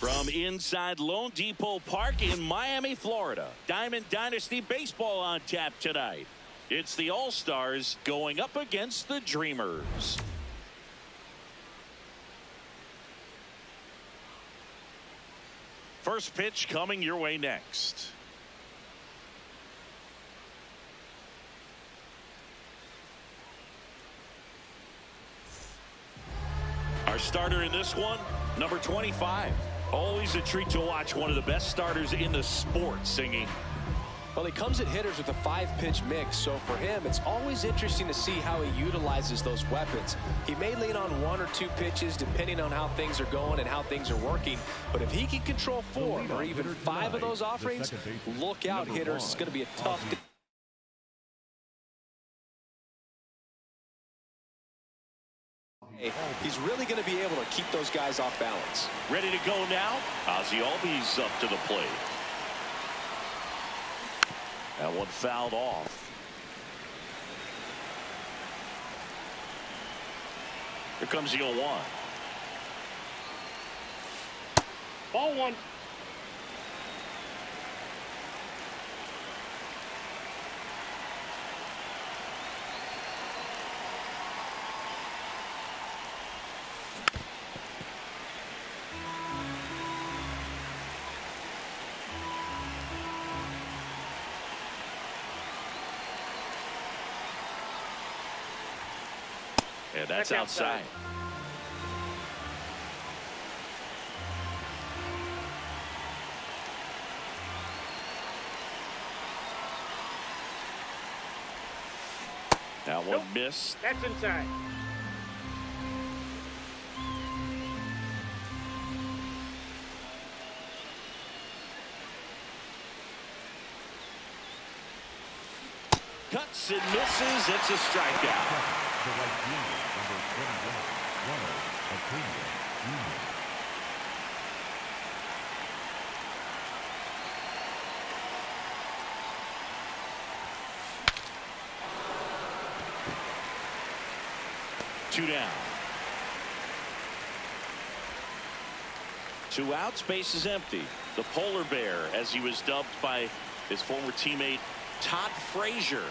From inside Lone Depot Park in Miami, Florida, Diamond Dynasty Baseball on tap tonight. It's the All-Stars going up against the Dreamers. First pitch coming your way next. Our starter in this one, number 25. Always a treat to watch one of the best starters in the sport singing. Well, he comes at hitters with a 5-pitch mix, so for him, it's always interesting to see how he utilizes those weapons. He may lean on 1 or 2 pitches depending on how things are going and how things are working, but if he can control 4 or even 5 of those offerings, look out, hitters. It's going to be a tough game. He's really going to be able to keep those guys off balance. Ready to go now. Ozzie Albies up to the plate. That one fouled off. Here comes the 0-1. Ball 1. And that's outside. That one missed. That's inside. Cuts and misses. It's a strikeout. The right fielder, number 21, Ronald Acuna Jr. Two down. 2 outs, base is empty. The polar bear, as he was dubbed by his former teammate Todd Frazier.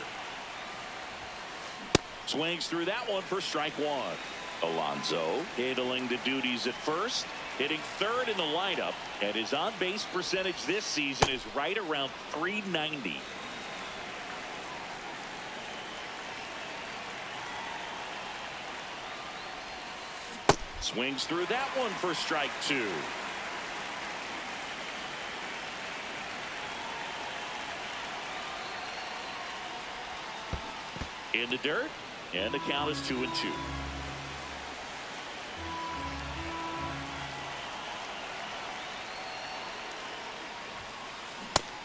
Swings through that one for strike 1. Alonso handling the duties at first, hitting third in the lineup, and his on-base percentage this season is right around .390. Swings through that one for strike 2. In the dirt, and the count is 2-2.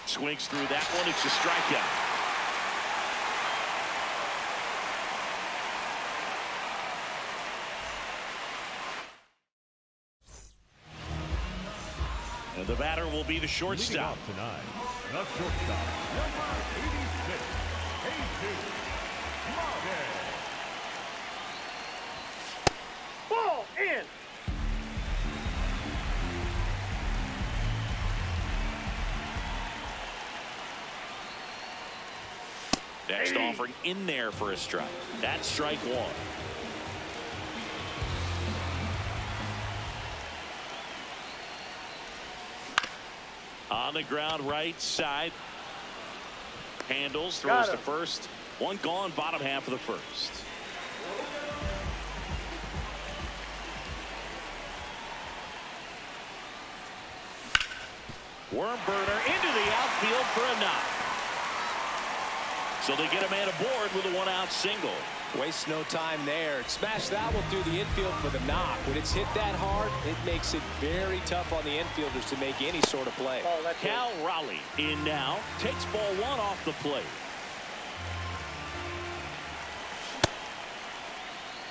Swings through that one. It's a strikeout. And the batter will be the shortstop. Tonight, the shortstop, number 86, Jesus. Ball in. Next offering in there for a strike. That's strike 1. On the ground, right side. Handles, throws to first. One gone, bottom half of the first. Worm burner into the outfield for a knock. So they get a man aboard with a 1-out single. Waste no time there. Smash that one through the infield for the knock. When it's hit that hard, it makes it very tough on the infielders to make any sort of play. Cal Raleigh in now. Takes ball 1 off the plate.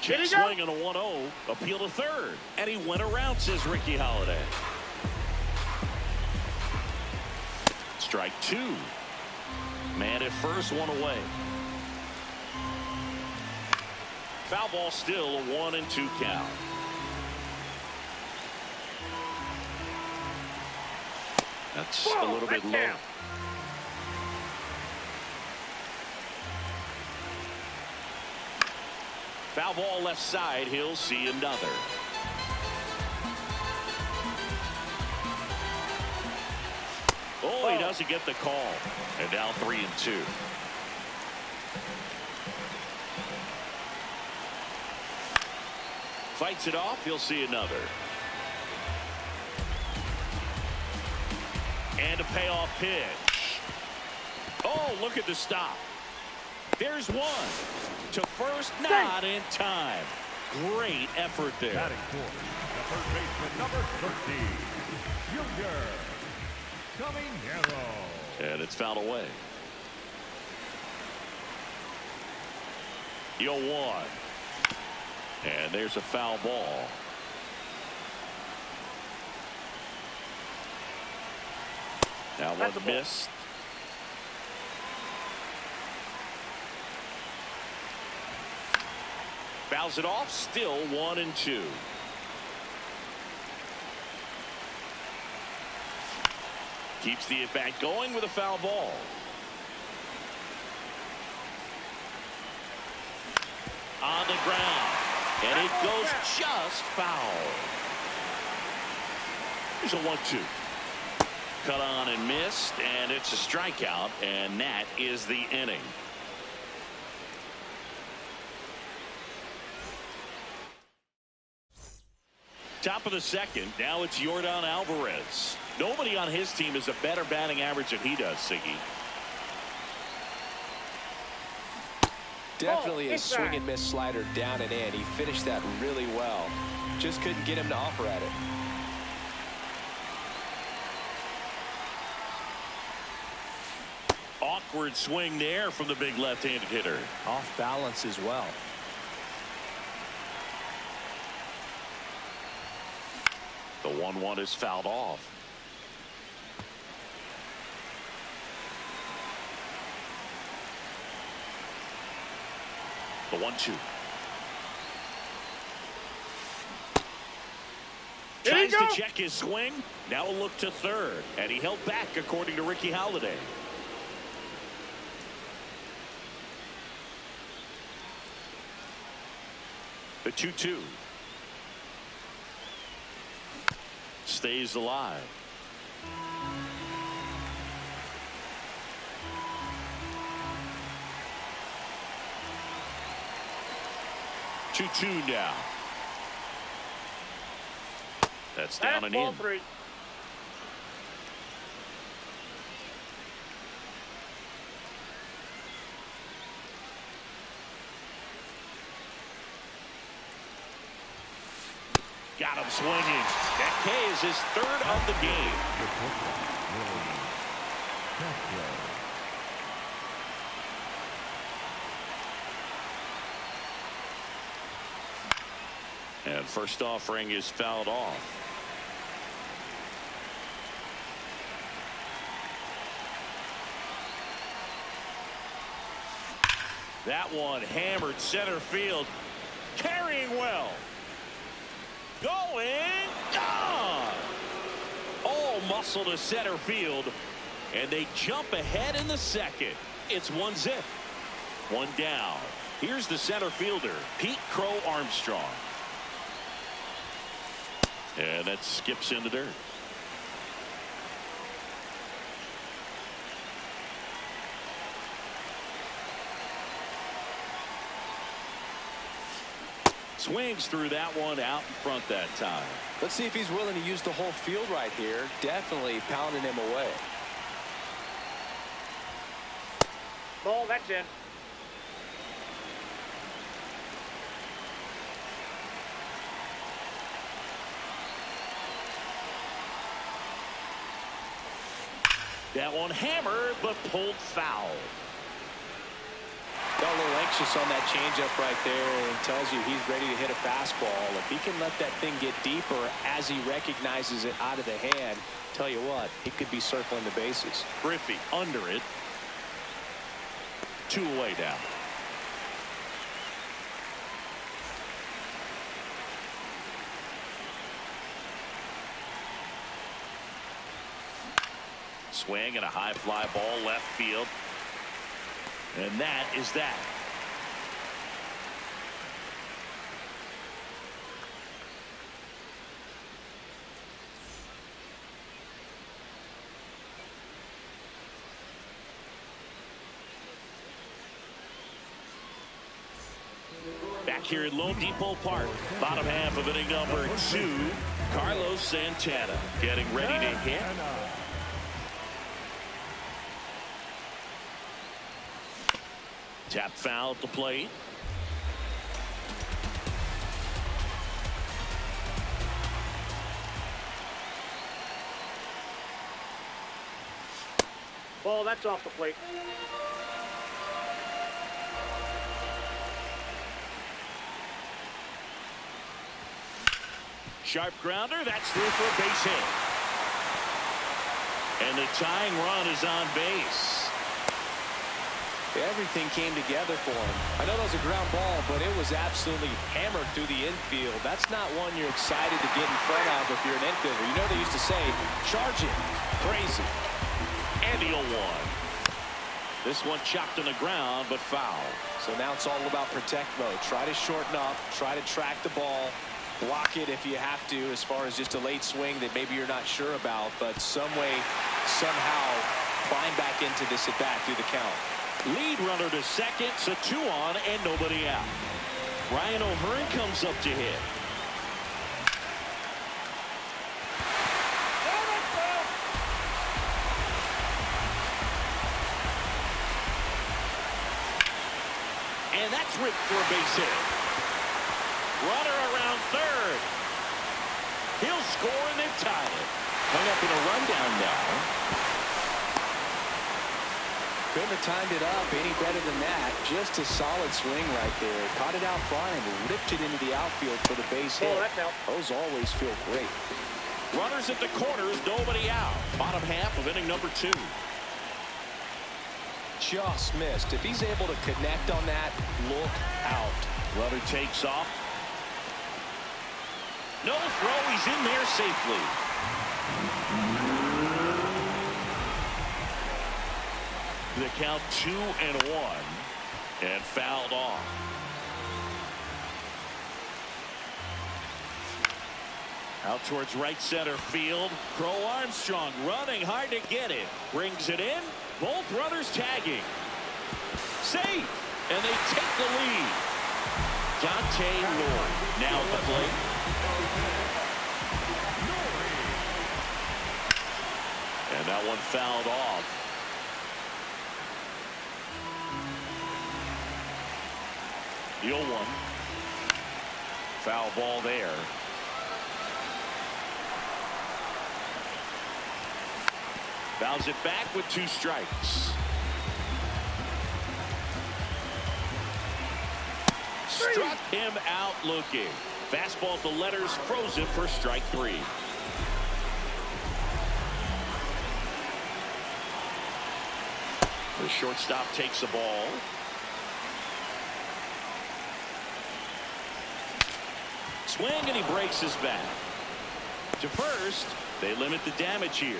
Check swing on a 1-0. Appeal to third. And he went around, says Ricky Holiday. Strike 2. Man at first, 1 away. Foul ball still, a 1-2 count. That's a little bit low. Foul ball left side. He'll see another. Oh, he doesn't get the call. And now 3-2. Fights it off. He'll see another. And a payoff pitch. Oh, look at the stop. There's one. To first, not in time. Great effort there. Batting fourth, the first baseman, number 13, Jugando. And it's fouled away. 0-1. And there's a foul ball. Now one missed. Fouls it off. Still 1-2. Keeps the at-bat going with a foul ball. On the ground. And it goes just foul. Here's a 1-2. Cut on and missed, and it's a strikeout, and that is the inning. Top of the second. Now it's Yordan Alvarez. Nobody on his team has a better batting average than he does, Siggy. Definitely a swing and miss slider down and in. He finished that really well. Just couldn't get him to offer at it. Awkward swing there from the big left-handed hitter. Off balance as well. The 1-1 is fouled off. The 1-2. Tries to check his swing. Now a look to third. And he held back, according to Ricky Holiday. The 2-2. Stays alive. Two now. That's down and in. 3. Got him swinging. That K is his third of the game. And first offering is fouled off. That one hammered center field. Carrying well. Going. Gone. All muscle to center field. And they jump ahead in the second. It's 1-0. One down. Here's the center fielder, Pete Crow Armstrong. And that skips in the dirt. Swings through that one out in front that time. Let's see if he's willing to use the whole field right here. Definitely pounding him away. Ball, that's in. That one hammered, but pulled foul. Got a little anxious on that changeup right there, and tells you he's ready to hit a fastball. If he can let that thing get deeper as he recognizes it out of the hand, tell you what, he could be circling the bases. Griffey under it. 2 away now. Swing and a high fly ball left field. And that is that. Back here at Lone Depot Park, bottom half of inning number 2. Carlos Santana getting ready to hit. Tap foul at the plate. Ball, that's off the plate. Sharp grounder, that's through for a base hit. And the tying run is on base. Everything came together for him. I know that was a ground ball, but it was absolutely hammered through the infield. That's not one you're excited to get in front of if you're an infielder. You know they used to say, charge it. Crazy. And the 0-1. This one chopped on the ground, but foul. So now it's all about protect mode. Try to shorten up, try to track the ball, block it if you have to, as far as just a late swing that maybe you're not sure about, but some way, somehow climb back into this at bat through the count. Lead runner to second, so 2 on and nobody out. Ryan O'Hearn comes up to hit. And that's ripped for a base hit. Runner around third. He'll score and they've tied it. Hung up in a rundown now. Couldn't have timed it up any better than that. Just a solid swing right there. Caught it out flying, ripped it into the outfield for the base hit. Those always feel great. Runners at the corners, nobody out. Bottom half of inning number 2. Just missed. If he's able to connect on that, look out. Runner takes off. No throw, he's in there safely. The count 2-1 and fouled off. Out towards right center field. Crow Armstrong running hard to get it. Brings it in. Both runners tagging. Safe. And they take the lead. Dante Lord now at the plate. And that one fouled off. The 0-1. Foul ball there. Fouls it back with 2 strikes. Struck him out looking. Fastball at the letters, frozen for strike 3. The shortstop takes the ball. Swing and he breaks his bat. To first, they limit the damage here.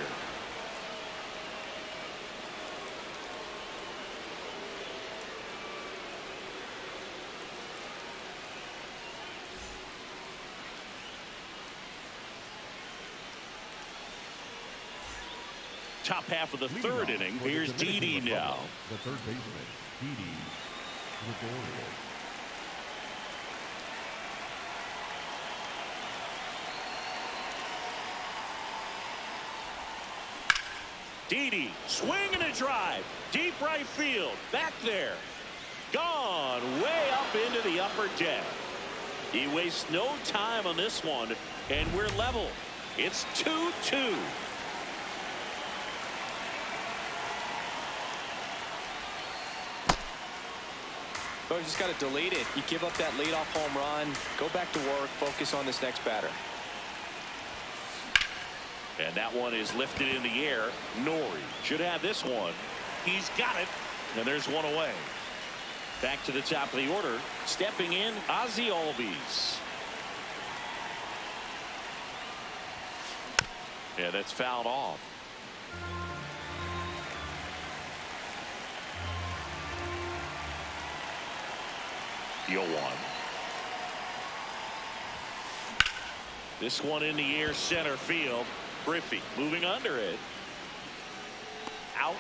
Top half of the 3rd inning. Here's Didi now. The third baseman, Didi Gregorio. Didi, swing and a drive. Deep right field. Back there. Gone way up into the upper deck. He wastes no time on this one, and we're level. It's 2-2. But you just got to delete it. You give up that leadoff home run. Go back to work. Focus on this next batter. And that one is lifted in the air. Nori should have this one. He's got it. And there's one away. Back to the top of the order. Stepping in, Ozzie Albies. Yeah, that's fouled off. 0-1. This one in the air center field. Griffey moving under it. Out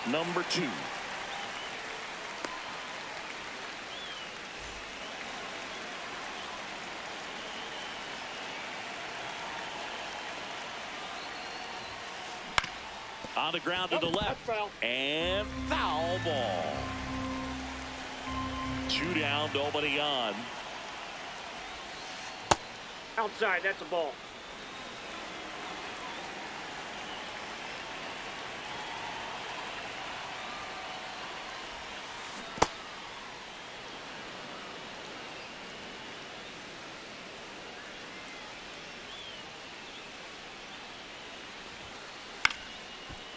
number 2. On the ground to the left. And foul ball. 2 down, nobody on. Outside, that's a ball.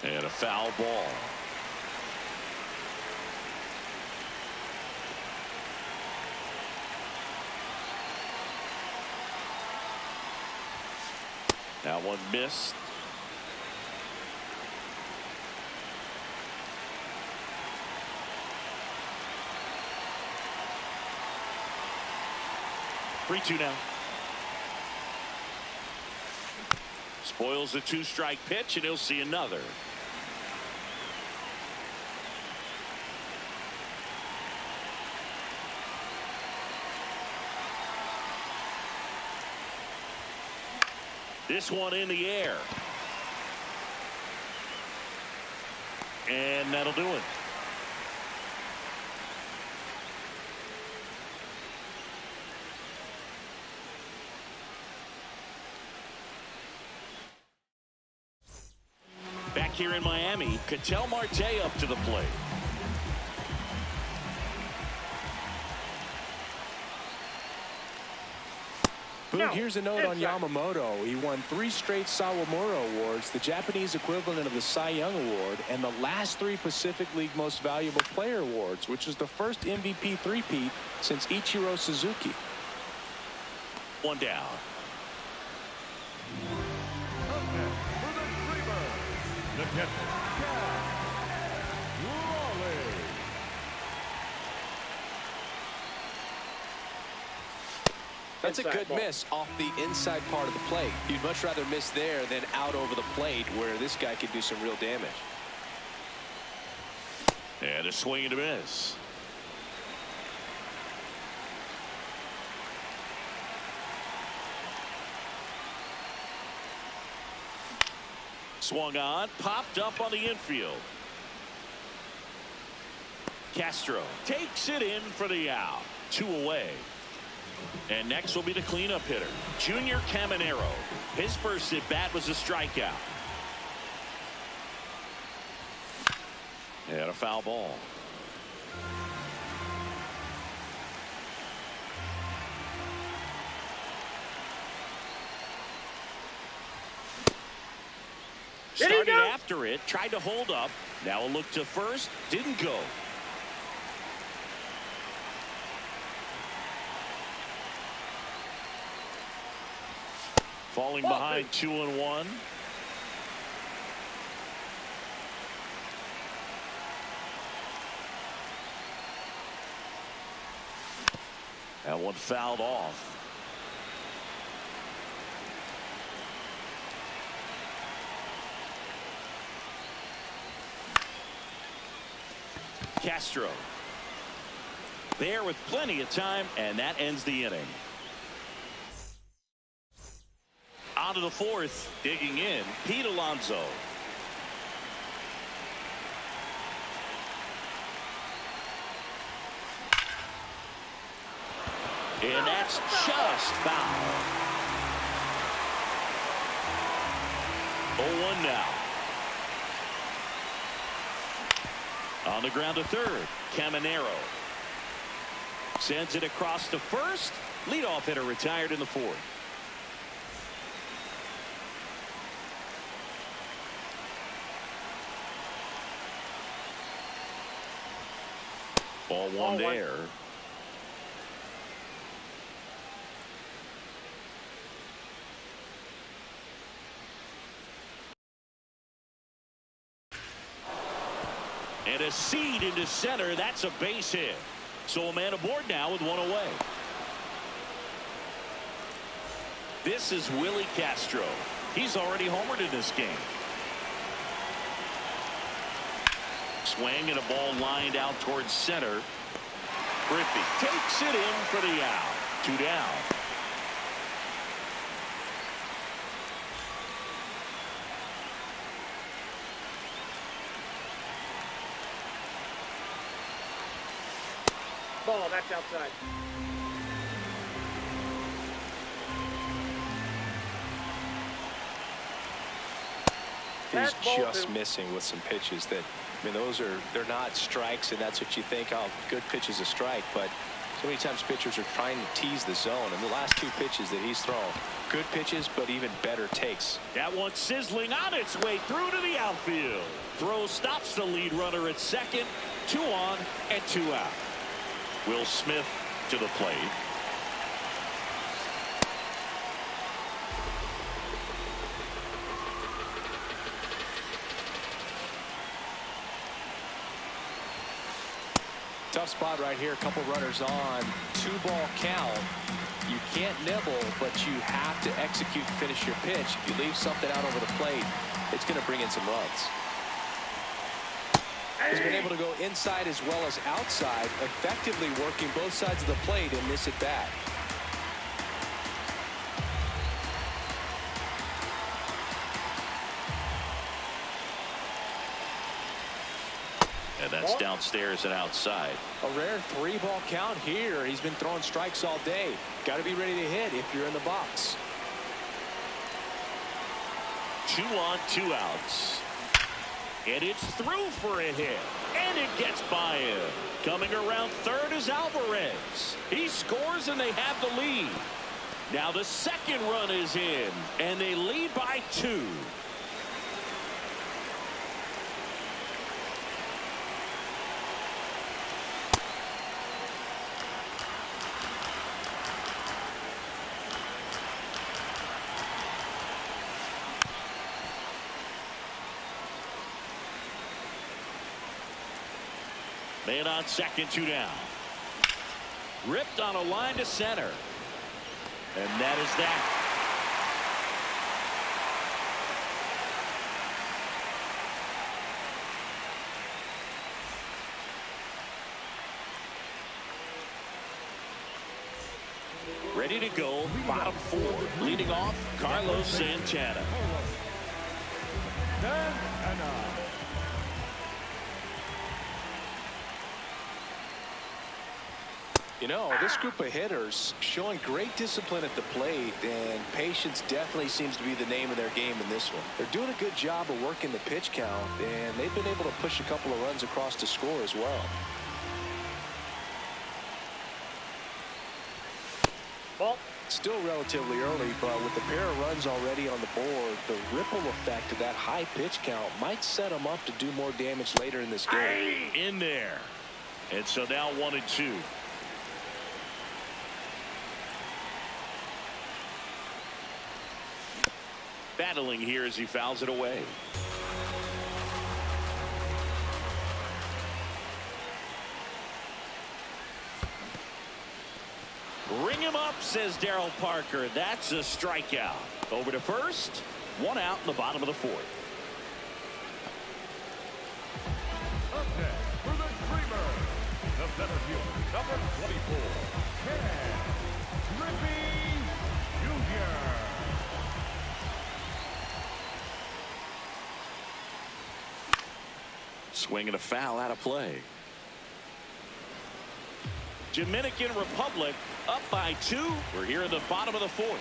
And a foul ball. That one missed. Three-two now. Spoils the 2-strike pitch, and he'll see another. This one in the air. And that'll do it. Back here in Miami, Ketel Marte up to the plate. Boog, here's a note on Yamamoto. He won 3 straight Sawamura Awards, the Japanese equivalent of the Cy Young Award, and the last 3 Pacific League Most Valuable Player Awards, which is the first MVP three-peat since Ichiro Suzuki. 1 down. That's a good miss off the inside part of the plate. You'd much rather miss there than out over the plate, where this guy could do some real damage. And a swing and a miss. Swung on, popped up on the infield. Castro takes it in for the out. 2 away. And next will be the cleanup hitter, Junior Caminero. His first at bat was a strikeout. And a foul ball. Started after it, tried to hold up. Now a look to first, didn't go. Falling behind 2-1. That one fouled off. Castro there with plenty of time, and that ends the inning. On to the 4th, digging in, Pete Alonso. And that's just foul. 0-1 now. On the ground to third, Caminero sends it across to first. Leadoff hitter retired in the 4th. Ball one there. And a seed into center. That's a base hit. So a man aboard now with one away. This is Willie Castro. He's already homered in this game. Swing and a ball lined out towards center. Griffey takes it in for the out. 2 down. Ball, that's outside. He's That's ball just two. missing with some pitches that, I mean, they're not strikes, and that's what you think, oh, good pitch is a strike, but so many times pitchers are trying to tease the zone, and the last 2 pitches that he's thrown, good pitches, but even better takes. That one sizzling on its way through to the outfield. Throw stops the lead runner at second. 2 on and 2 out. Will Smith to the plate. Tough spot right here. A couple runners on. 2-ball count. You can't nibble, but you have to execute and finish your pitch. If you leave something out over the plate, it's going to bring in some runs. He's been able to go inside as well as outside, effectively working both sides of the plate in this at bat. And that's downstairs and outside. A rare 3-ball count here. He's been throwing strikes all day. Got to be ready to hit if you're in the box. 2 on, 2 outs. And it's through for a hit. And it gets by him. Coming around third is Alvarez. He scores and they have the lead. Now the second run is in. And they lead by 2. Man on second, 2 down. Ripped on a line to center. And that is that. Ready to go, bottom 4. Leading off, Carlos Santana. You know, this group of hitters showing great discipline at the plate, and patience definitely seems to be the name of their game in this one. They're doing a good job of working the pitch count, and they've been able to push a couple of runs across to score as well. Ball. Still relatively early, but with the pair of runs already on the board, the ripple effect of that high pitch count might set them up to do more damage later in this game. In there. And so now 1 and 2. Battling here as he fouls it away. Ring him up, says Darryl Parker. That's a strikeout. Over to first. 1 out in the bottom of the 4th. Up next for the Dreamer, the center fielder, number 24, Ken Griffey Jr. Swing and a foul out of play. Dominican Republic up by 2. We're here in the bottom of the 4th.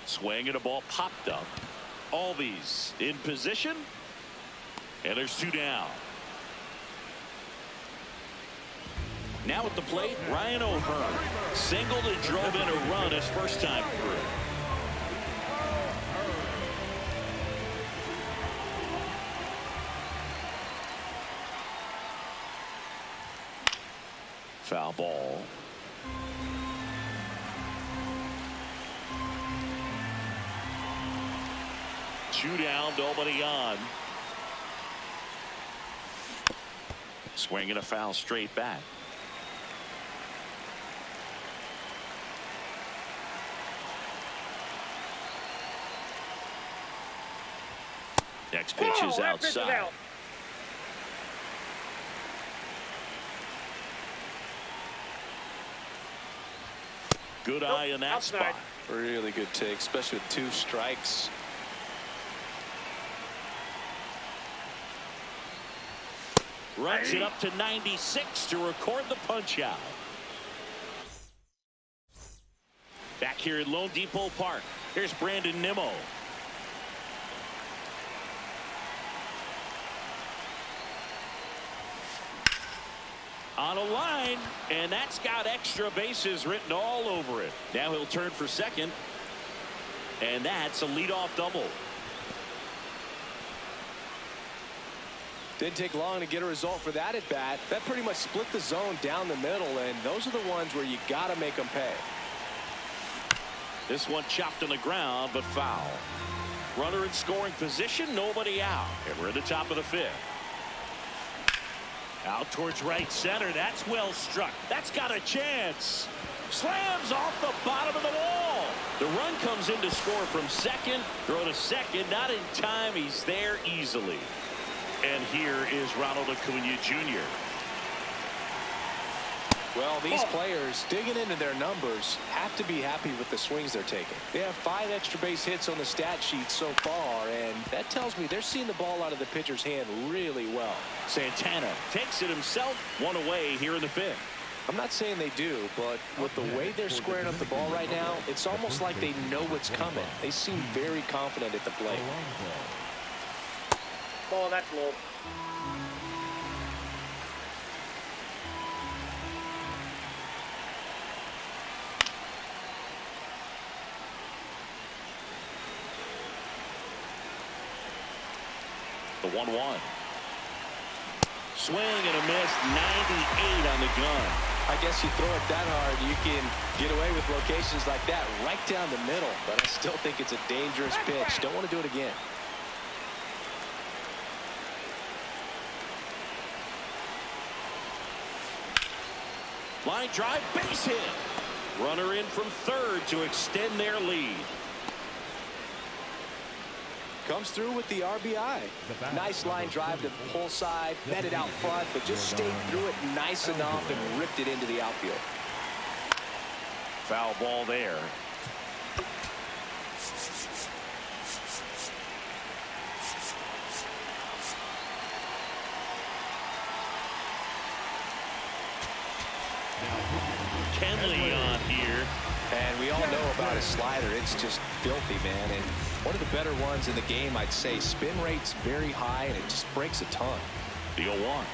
Swing and a ball popped up. Albies in position. And there's 2 down. Now at the plate, Ryan O'Hearn singled and drove in a run his first time through. Foul ball. Two down, nobody on. Swing and a foul straight back. Next pitch is outside. Good eye in that spot. Really good take, especially with 2 strikes. Runs it up to 96 to record the punch out. Back here at Lone Depot Park, here's Brandon Nimmo. On a line, and that's got extra bases written all over it. Now he'll turn for second, and that's a leadoff double. Didn't take long to get a result for that at bat. That pretty much split the zone down the middle, and those are the ones where you got to make them pay. This one chopped on the ground, but foul. Runner in scoring position, nobody out, and we're at the top of the 5th. Out towards right center. That's well struck. That's got a chance. Slams off the bottom of the wall. The run comes in to score from second. Throw to second. Not in time. He's there easily. And here is Ronald Acuna Jr. Well, these players digging into their numbers have to be happy with the swings they're taking. They have 5 extra base hits on the stat sheet so far, and that tells me they're seeing the ball out of the pitcher's hand really well. Santana takes it himself. 1 away here in the 5th. I'm not saying they do, but with the way they're squaring up the ball right now, it's almost like they know what's coming. They seem very confident at the plate. Ball, that's low. The 1-1. Swing and a miss. 98 on the gun. I guess you throw it that hard, you can get away with locations like that right down the middle. But I still think it's a dangerous pitch. Don't want to do it again. Line drive, base hit. Runner in from third to extend their lead. Comes through with the RBI. Nice line drive to the pull side, met it out front, but just stayed through it nice enough and ripped it into the outfield. Foul ball there. Kenley on here. And we all know about his slider. It's just filthy, man. And one of the better ones in the game, I'd say. Spin rate's very high, and it just breaks a ton. The 0-1.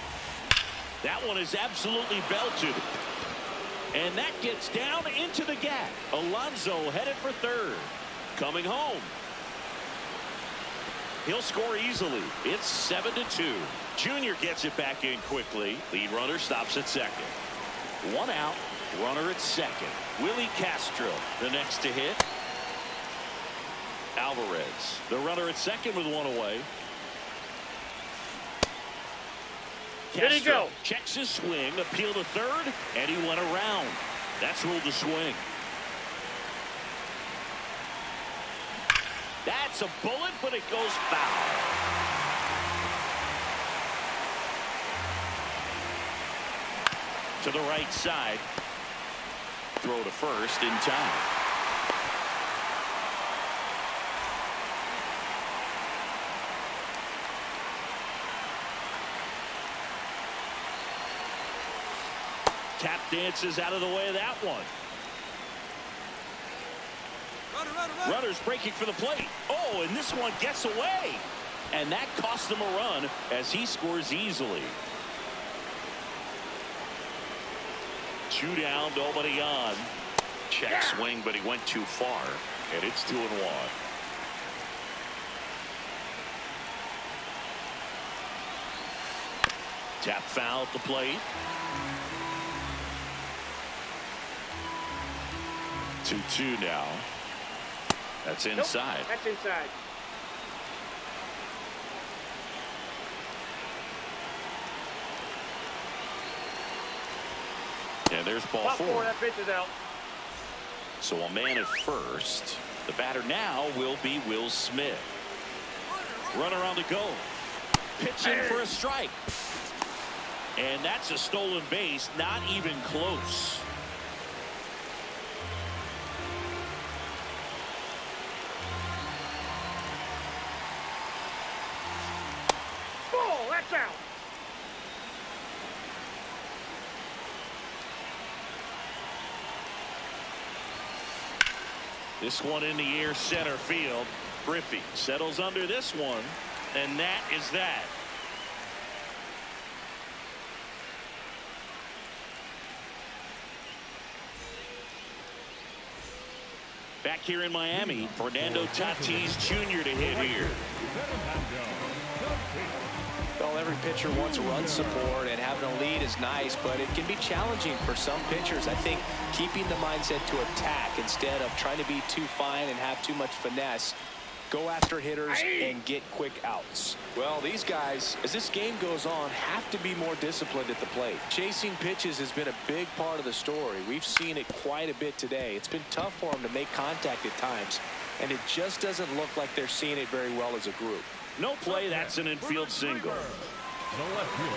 That one is absolutely belted. And that gets down into the gap. Alonso headed for third. Coming home. He'll score easily. It's 7-2. Junior gets it back in quickly. Lead runner stops at second. 1 out. Runner at second. Willie Castro, the next to hit. Alvarez, the runner at second with 1 away. Castro There you go. Checks his swing, appeal to third, and he went around. That's ruled a swing. That's a bullet, but it goes foul. To the right side. Throw to first in time. Tap dances out of the way of that one. Runners breaking for the plate. Oh, and this one gets away. And that cost him a run as he scores easily. 2 down, nobody on. Check swing, but he went too far, and it's 2-1. Tap foul at the plate. 2-2 now. That's inside. Nope, that's inside. There's ball Top 4. four, that pitch is out. So a man at first. The batter now will be Will Smith. Runner on the go. Pitching for a strike. And that's a stolen base, not even close. Ball, that's out. This one in the air, center field. Griffey settles under this one, and that is that. Back here in Miami, Fernando Tatis Jr. to hit here. Well, every pitcher wants run support, and having a lead is nice, but it can be challenging for some pitchers. I think keeping the mindset to attack instead of trying to be too fine and have too much finesse. Go after hitters and get quick outs. Well, these guys, as this game goes on, have to be more disciplined at the plate. Chasing pitches has been a big part of the story. We've seen it quite a bit today. It's been tough for them to make contact at times, and it just doesn't look like they're seeing it very well as a group. No play, that's an infield single. The left fielder,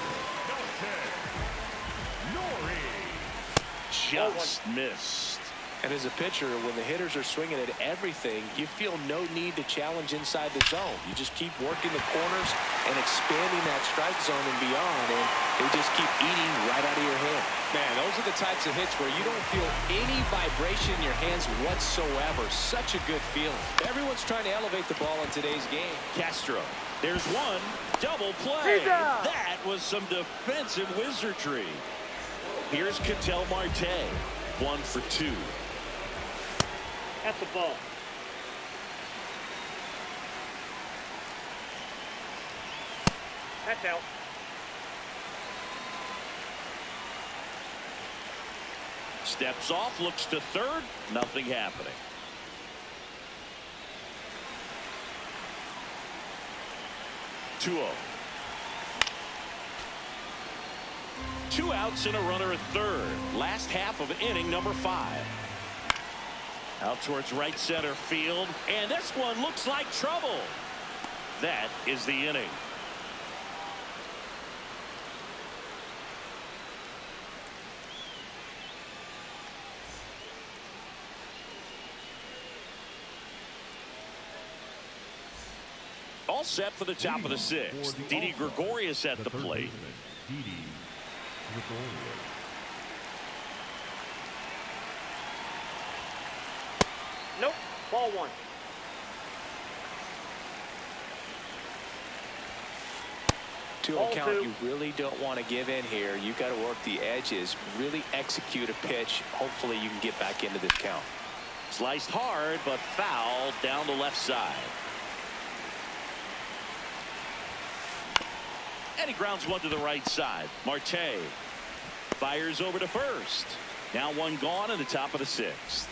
Just missed. And as a pitcher, when the hitters are swinging at everything, you feel no need to challenge inside the zone. You just keep working the corners and expanding that strike zone and beyond, and they just keep eating right out of your hand. Man, those are the types of hits where you don't feel any vibration in your hands whatsoever. Such a good feeling. Everyone's trying to elevate the ball in today's game. Castro. There's one. Double play. That was some defensive wizardry. Here's Ketel Marte. 1 for 2. That's the ball. That's out. Steps off, looks to third. Nothing happening. Two outs and a runner at third. Last half of inning number 5. Out towards right center field, and this one looks like trouble. That is the inning. All set for the top of the 6th. Didi Gregorius at the plate. Didi Gregorius. Nope. Ball 1. To a count, you really don't want to give in here. You got to work the edges, really execute a pitch. Hopefully you can get back into this count. Sliced hard, but fouled down the left side. And he grounds one to the right side. Marte fires over to first. Now one gone in the top of the 6th.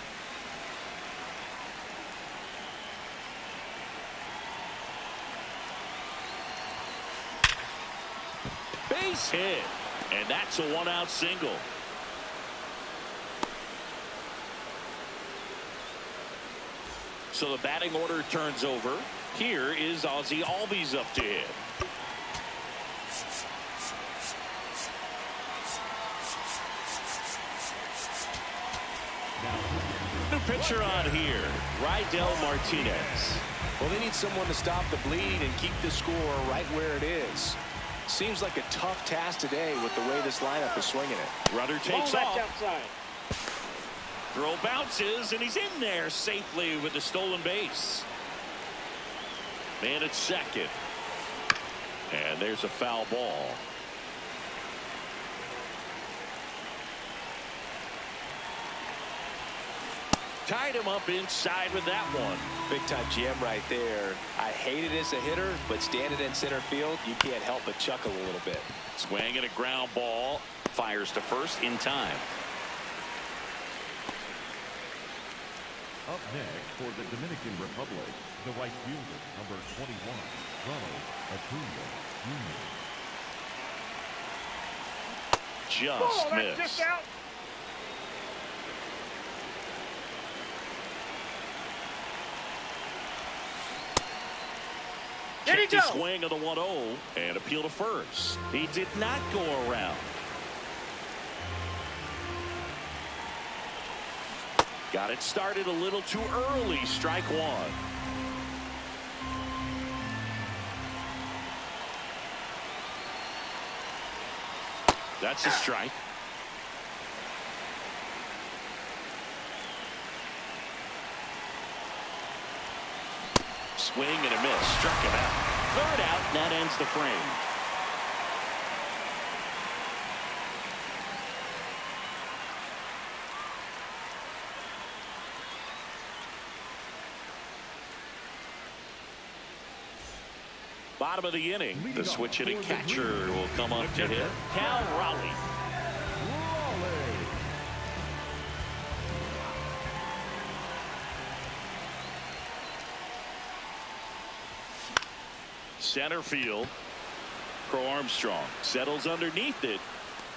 Base hit, and that's a 1-out single. So the batting order turns over. Here is Ozzie Albies up to hit. New pitcher on here, Rydell Martinez. Well, they need someone to stop the bleed and keep the score right where it is. Seems like a tough task today with the way this lineup is swinging it. Rudder takes off. Outside. Throw bounces, and he's in there safely with the stolen base. Man at second. And there's a foul ball. Tied him up inside with that one. Big time jam right there. I hate it as a hitter, but standing in center field, you can't help but chuckle a little bit. Swing and a ground ball. Fires to first in time. Up next for the Dominican Republic, the right fielder, number 21, Ronald Acuna Jr. Just Ball, that's missed. just out. There you Checked his go. swing of the 1-0 and appeal to first. He did not go around. Got it started a little too early. Strike one. That's a strike. Swing and a miss. Struck him out. Third out, and that ends the frame. Bottom of the inning, the switch hitting catcher will come up to hit. Cal Raleigh. Center field. Crow Armstrong settles underneath it.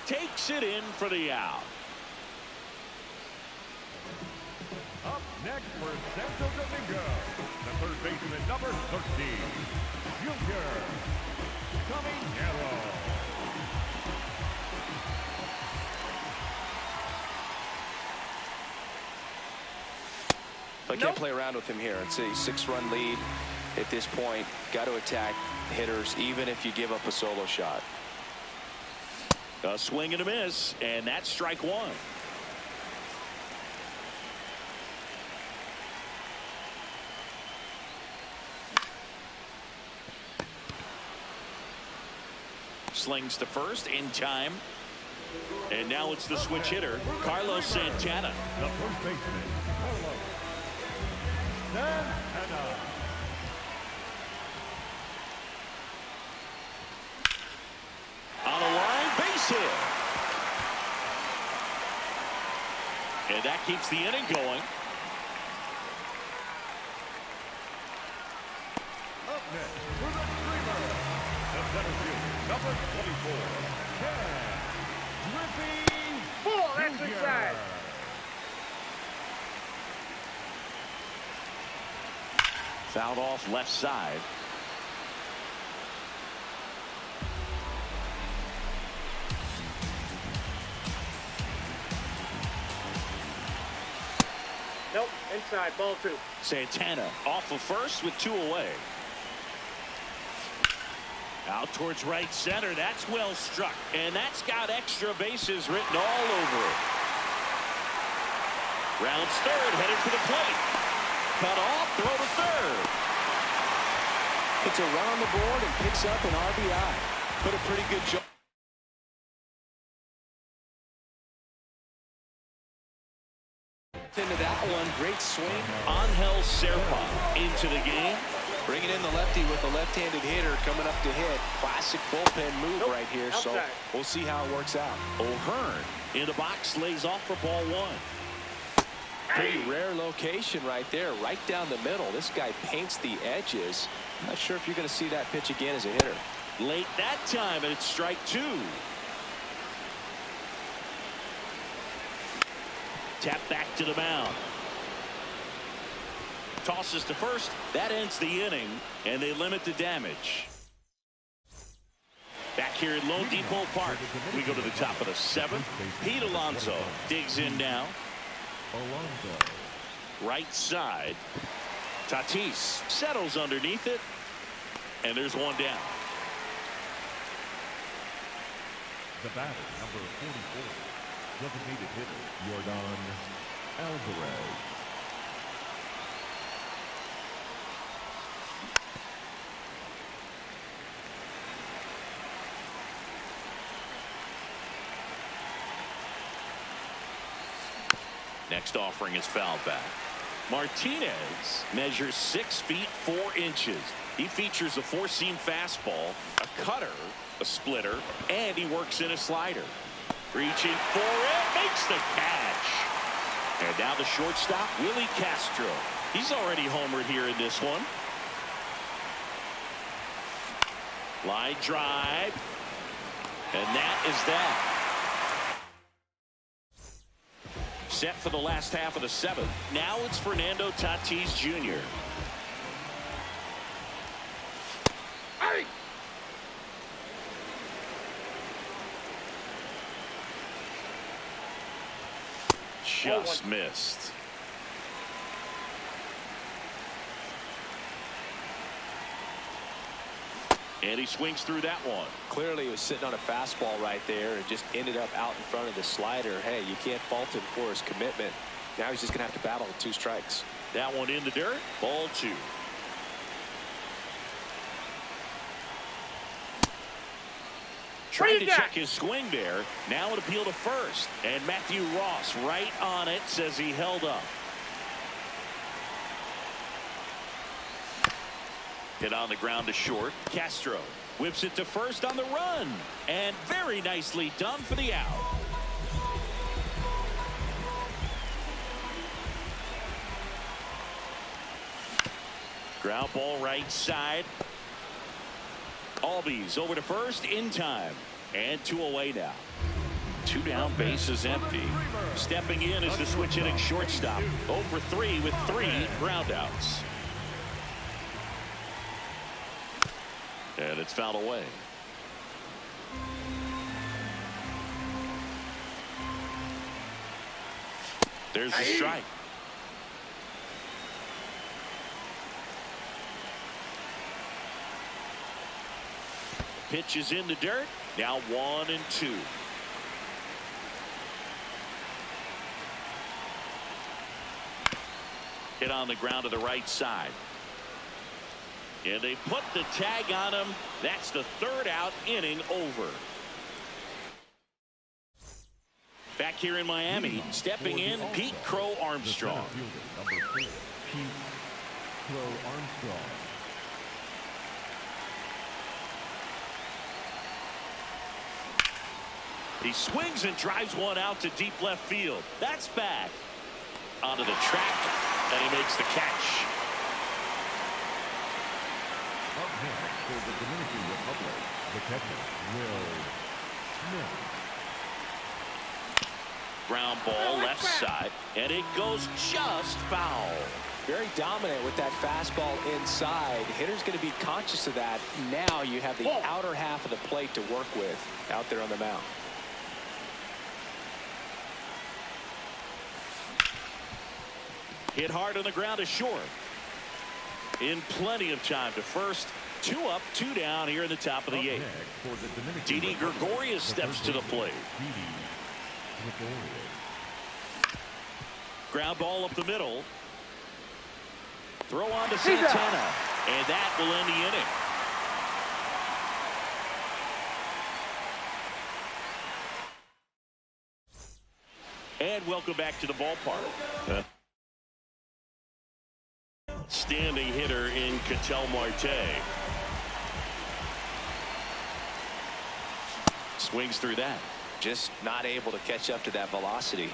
Takes it in for the out. Up next for Santo Domingo, the third baseman, number 13, Junior Caminero. I can't play around with him here. It's a 6-run lead at this point. Got to attack hitters even if you give up a solo shot. A swing and a miss, and that's strike one. Slings to first in time. And now it's the switch hitter, Carlos Santana. The first baseman, Carlos Santana. On a line, base hit. And that keeps the inning going. Up next for the Dreamer, the center field, number 24, Ken Griffey Ball, that's Jr. inside. Fouled off left side. Nope, inside, ball two. Santana off of first with 2 away. Out towards right center. That's well struck. And that's got extra bases written all over it. Rounds third, headed for the plate. Cut off, throw to third. It's a run on the board and picks up an RBI. Put a pretty good job. Into that one, great swing. Angel Serpa into the game. Bringing in the lefty with a left-handed hitter coming up to hit. Classic bullpen move right here. Outside. So we'll see how it works out. O'Hearn in the box, lays off for ball one. Pretty rare location right there, right down the middle. This guy paints the edges. Not sure if you're going to see that pitch again as a hitter. Late that time, and it's strike two. Tap back to the mound. Tosses to first. That ends the inning, and they limit the damage. Back here at Lone Depot Park, we go to the top of the 7th. Pete Alonso digs in now. Alonso. Right side. Tatis settles underneath it, and there's one down. The batter, number 44, designated hitter, Yordan Alvarez. Next offering is fouled back. Martinez measures 6 feet 4 inches. He features a 4-seam fastball, a cutter, a splitter, and he works in a slider. Reaching for it, makes the catch. And now the shortstop, Willie Castro. He's already homered here in this one. Line drive. And that is that. Set for the last half of the 7th. Now it's Fernando Tatis Jr. just missed. And he swings through that one. Clearly he was sitting on a fastball right there and just ended up out in front of the slider. Hey, you can't fault him for his commitment. Now he's just going to have to battle with 2 strikes. That one in the dirt. Ball 2. Trying to check his swing there. Now an appeal to first. And Matthew Ross right on it, says he held up. Hit on the ground to short. Castro whips it to first on the run. And very nicely done for the out. Ground ball right side. Albies over to first in time. And 2 away now. 2 down, bases empty. Stepping in is the switch hitting shortstop. 0 for 3 with 3 groundouts. And it's fouled away. There's the strike. Pitch is in the dirt. Now 1 and 2. Hit on the ground to the right side. And they put the tag on him. That's the 3rd out, inning over. Back here in Miami, stepping in, Pete Crow Armstrong. Number 4, Pete Crow Armstrong. He swings and drives one out to deep left field. That's back. Onto the track, and he makes the catch. Up next for the Dominican Republic, the catcher, Will Smith. Ground ball left side, and it goes just foul. Very dominant with that fastball inside. Hitter's going to be conscious of that. Now you have the outer half of the plate to work with out there on the mound. Hit hard on the ground to short. In plenty of time to first. 2 up, 2 down here in the top of the 8th. Didi Gregorius steps to the plate. Ground ball up the middle. Throw on to Santana. And that will end the inning. And welcome back to the ballpark. Standing hitter in Ketel Marte. Swings through that. Just not able to catch up to that velocity.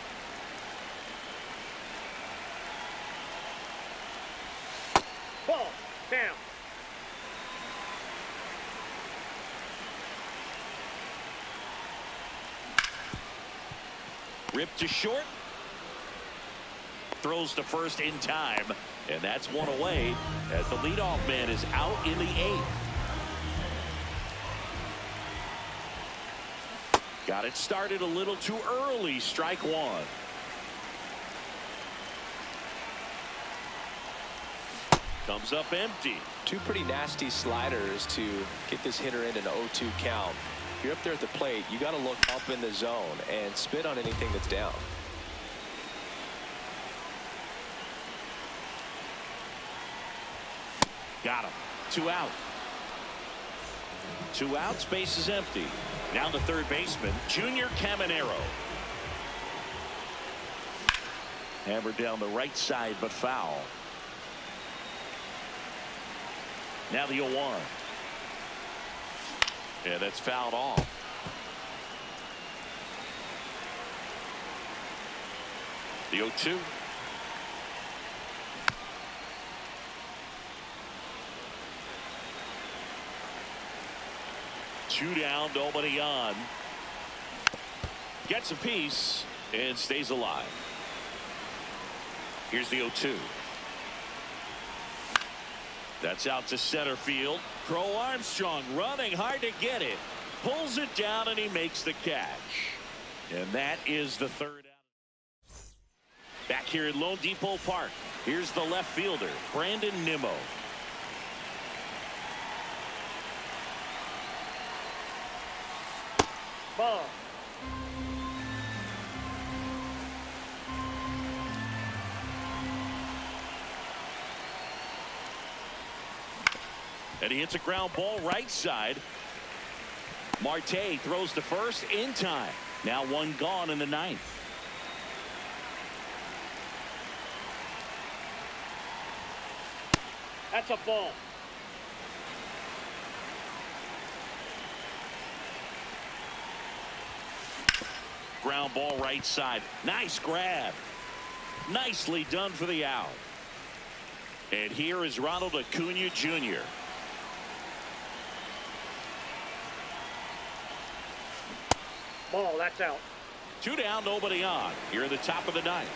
Ball down. Ripped to short. Throws to first in time. And that's 1 away as the leadoff man is out in the 8th. Got it started a little too early. Strike 1. Comes up empty. 2 pretty nasty sliders to get this hitter in an 0-2 count. If you're up there at the plate, you got to look up in the zone and spit on anything that's down. Got him. 2 out. 2 outs. Base is empty. Now the 3rd baseman, Junior Caminero. Hammered down the right side, but foul. Now the 0-1. Yeah, that's fouled off. The 0-2. Two down, nobody on. Gets a piece and stays alive. Here's the 0-2. That's out to center field. Crow Armstrong running hard to get it. Pulls it down and he makes the catch. And that is the 3rd out. Back here at Lone Depot Park, here's the left fielder, Brandon Nimmo. Ball. And he hits a ground ball right side. Marte throws to first in time. Now one gone in the ninth. That's a ball. Ground ball right side. Nice grab. Nicely done for the out. And here is Ronald Acuna Jr. Ball, that's out. 2 down, nobody on. Here in the top of the ninth.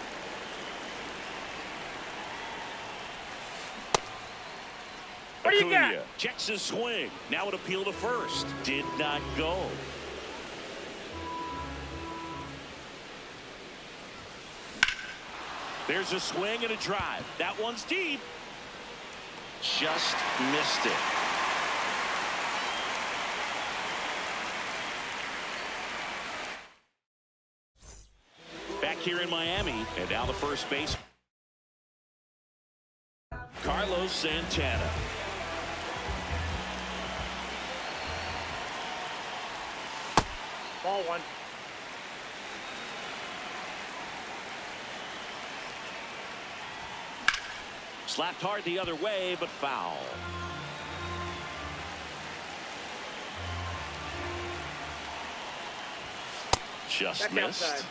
What do you got? Acuna checks his swing. Now an appeal to first. Did not go. There's a swing and a drive. That one's deep. Just missed it. Back here in Miami, and now the first base, Carlos Santana. Ball one. Slapped hard the other way, but foul. Just That's missed. outside.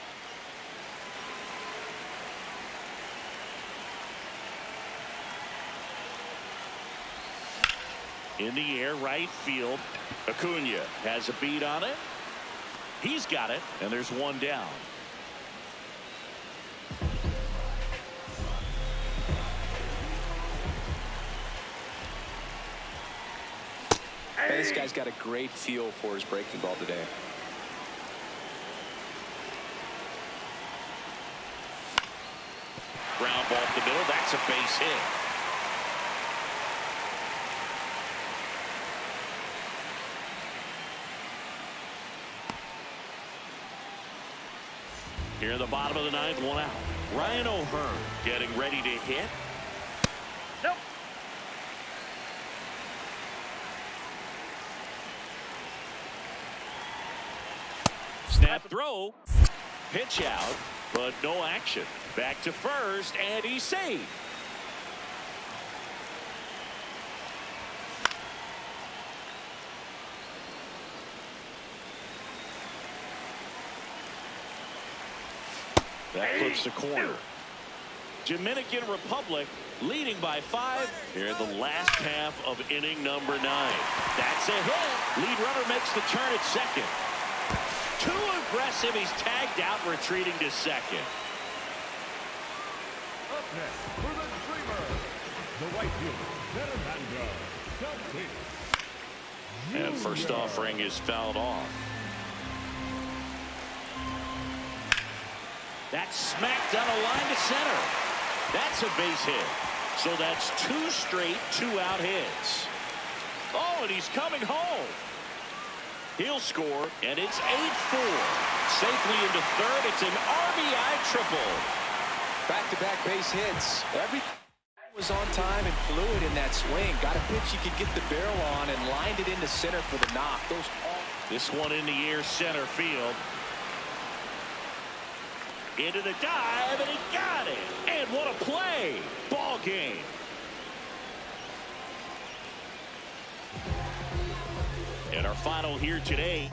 In the air, right field. Acuna has a beat on it. He's got it, and there's one down. And this guy's got a great feel for his breaking ball today. Ground ball up the middle. That's a base hit. Here in the bottom of the ninth, one out. Ryan O'Hearn getting ready to hit. Nope. Snap throw. Pitch out, but no action. Back to first, and he's saved. That puts the corner. Dominican Republic leading by 5 here in the last half of inning number 9. That's a hit. Lead runner makes the turn at second. Too aggressive. He's tagged out, retreating to second. Up next for the Dreamer, the right fielder, Fernando. And first offering is fouled off. That's smacked down a line to center. That's a base hit. So that's 2 straight 2-out hits. Oh, and he's coming home. He'll score, and it's 8-4. Safely into third. It's an RBI triple. Back-to-back base hits. Everything was on time and fluid in that swing. Got a pitch you could get the barrel on and lined it into center for the knock. This one in the air, center field. Into the dive, and he got it. And what a play. Ball game. And our final here today.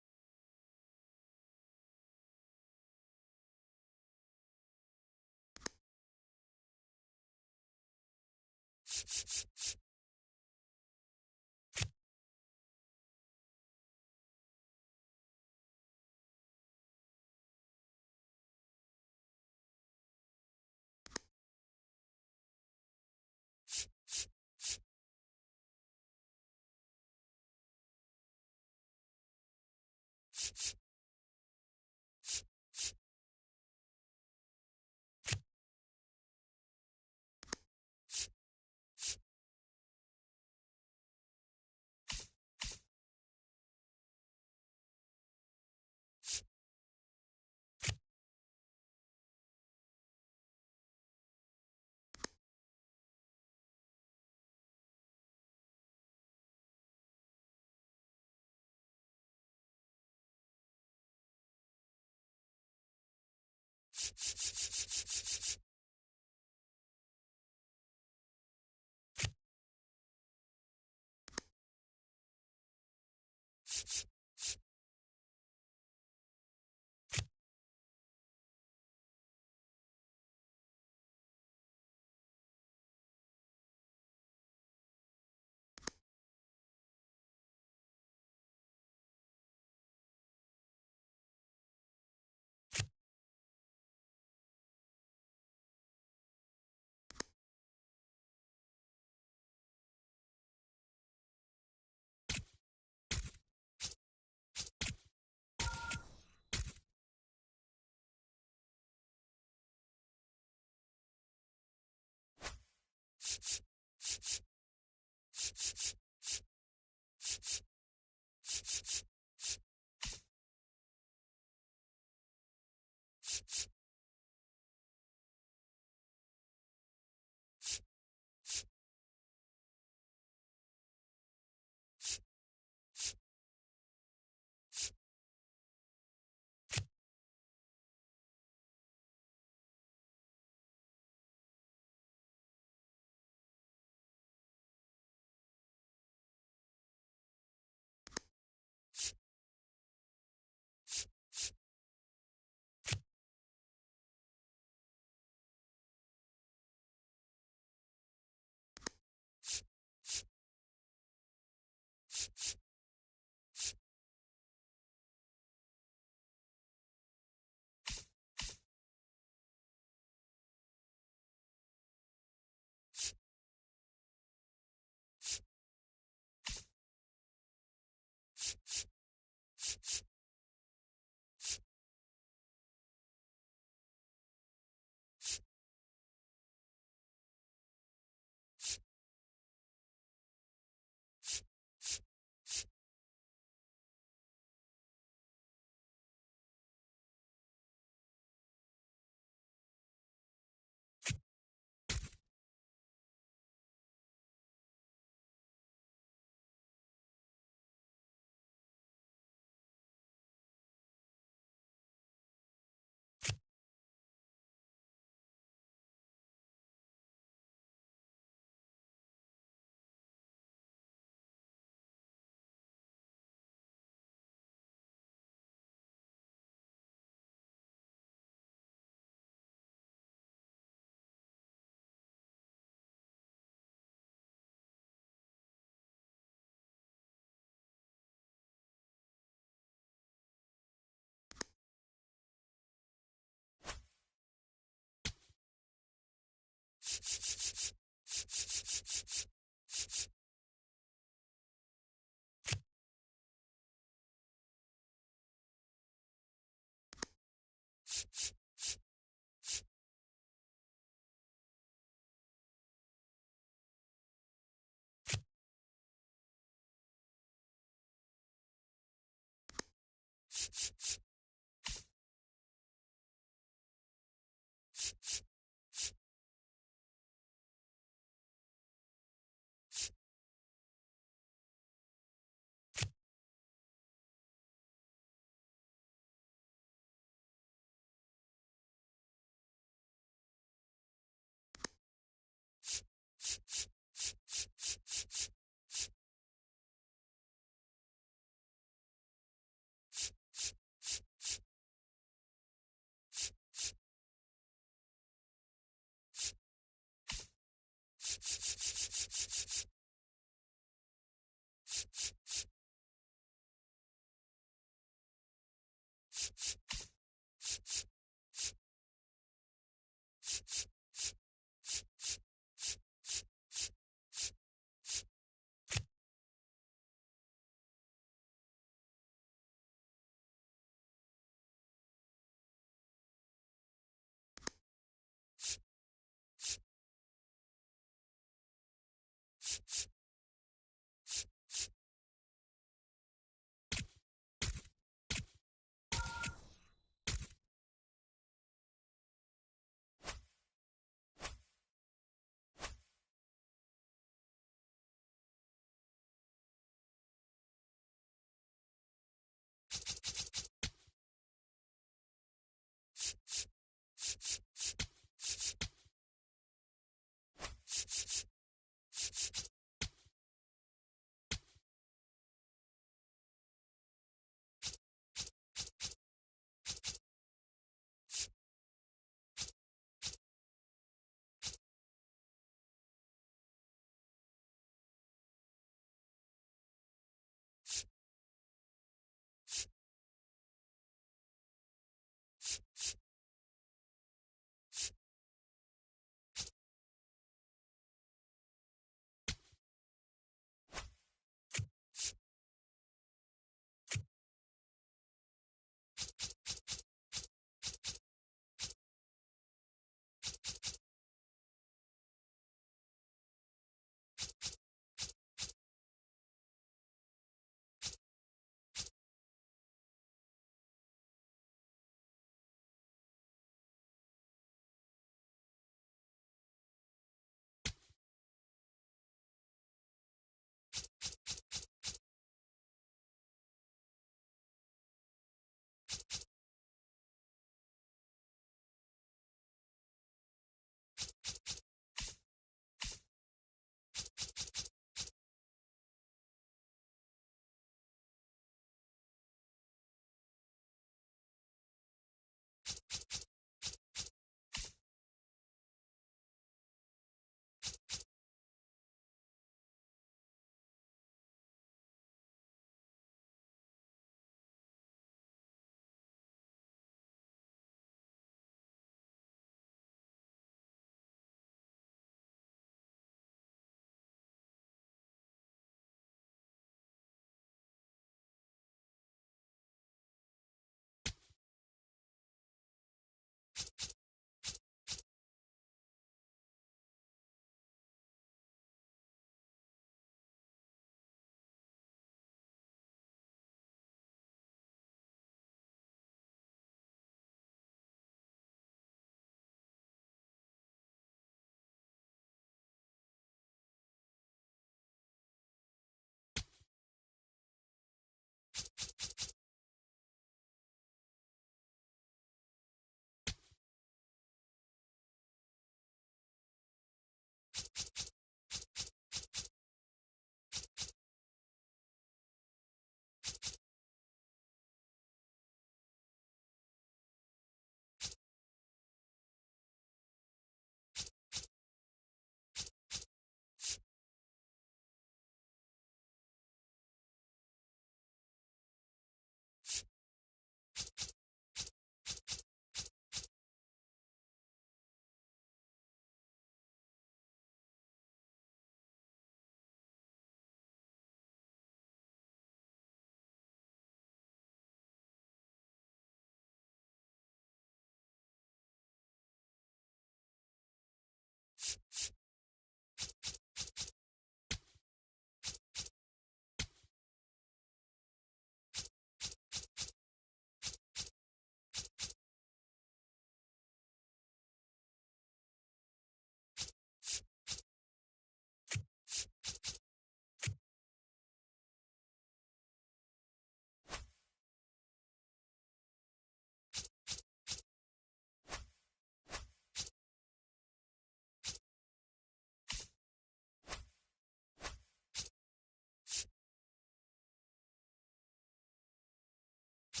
You